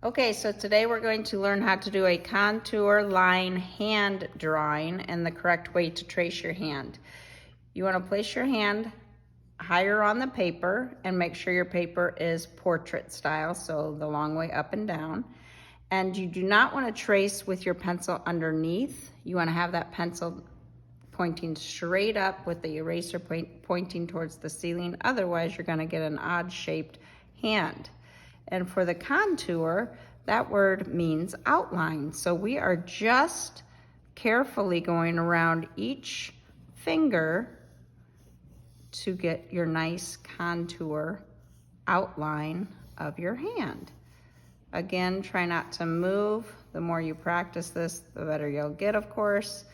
Okay, so today we're going to learn how to do a contour line hand drawing and the correct way to trace your hand. You want to place your hand higher on the paper and make sure your paper is portrait style, so the long way up and down. And you do not want to trace with your pencil underneath. You want to have that pencil pointing straight up with the eraser pointing towards the ceiling. Otherwise, you're going to get an odd shaped hand. And for the contour, that word means outline. So we are just carefully going around each finger to get your nice contour outline of your hand. Again, try not to move. The more you practice this, the better you'll get, of course,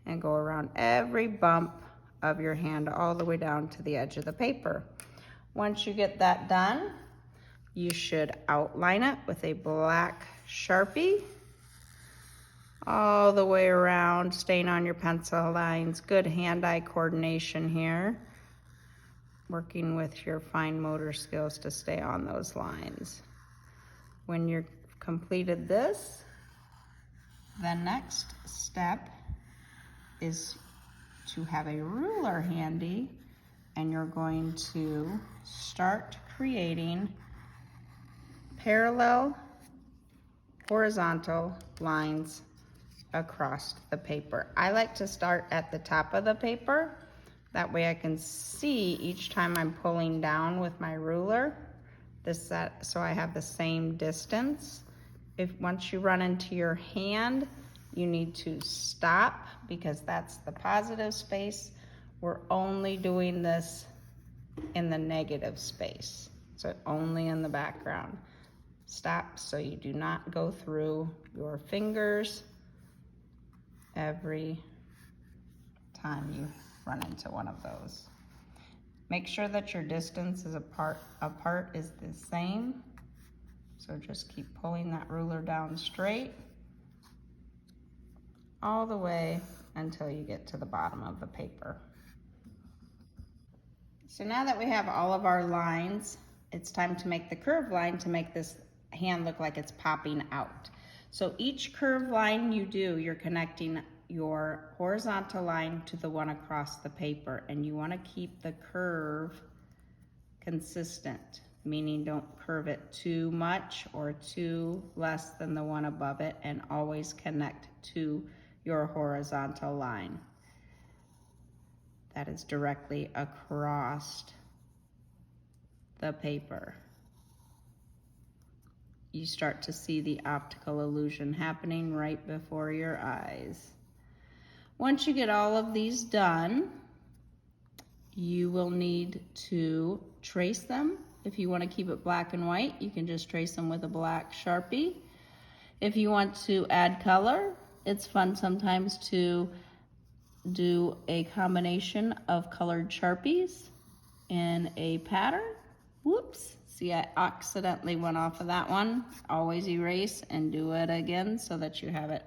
and go around every bump of your hand all the way down to the edge of the paper. Once you get that done, you should outline it with a black Sharpie all the way around, staying on your pencil lines. Good hand-eye coordination here. Working with your fine motor skills to stay on those lines. When you're completed this, the next step is to have a ruler handy, and you're going to start creating parallel horizontal lines across the paper. I like to start at the top of the paper. That way I can see each time I'm pulling down with my ruler, so I have the same distance. Once you run into your hand, you need to stop because that's the positive space. We're only doing this in the negative space, so only in the background. Stop so you do not go through your fingers every time you run into one of those. Make sure that your distance is apart is the same. So just keep pulling that ruler down straight all the way until you get to the bottom of the paper. So now that we have all of our lines, it's time to make the curved line to make this hand look like it's popping out. So each curved line you do, you're connecting your horizontal line to the one across the paper, and you want to keep the curve consistent, meaning don't curve it too much or too less than the one above it, and always connect to your horizontal line that is directly across the paper. You start to see the optical illusion happening right before your eyes. Once you get all of these done, you will need to trace them. If you want to keep it black and white, you can just trace them with a black Sharpie. If you want to add color, it's fun sometimes to do a combination of colored Sharpies in a pattern. Whoops, see, I accidentally went off of that one. Always erase and do it again so that you have it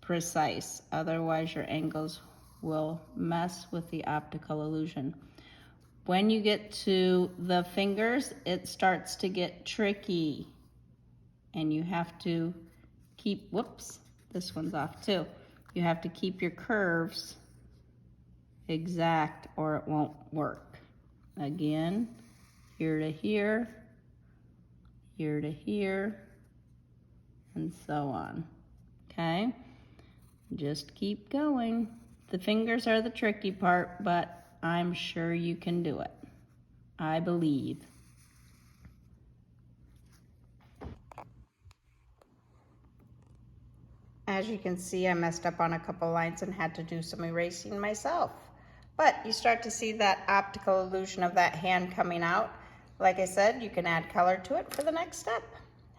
precise. Otherwise, your angles will mess with the optical illusion. When you get to the fingers, it starts to get tricky. And you have to keep, whoops, this one's off too. You have to keep your curves exact or it won't work. Again, here to here, here to here, and so on, okay? Just keep going. The fingers are the tricky part, but I'm sure you can do it. I believe. As you can see, I messed up on a couple lines and had to do some erasing myself. But you start to see that optical illusion of that hand coming out. Like I said, you can add color to it for the next step.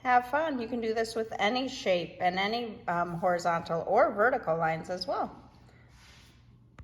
Have fun. You can do this with any shape and any horizontal or vertical lines as well.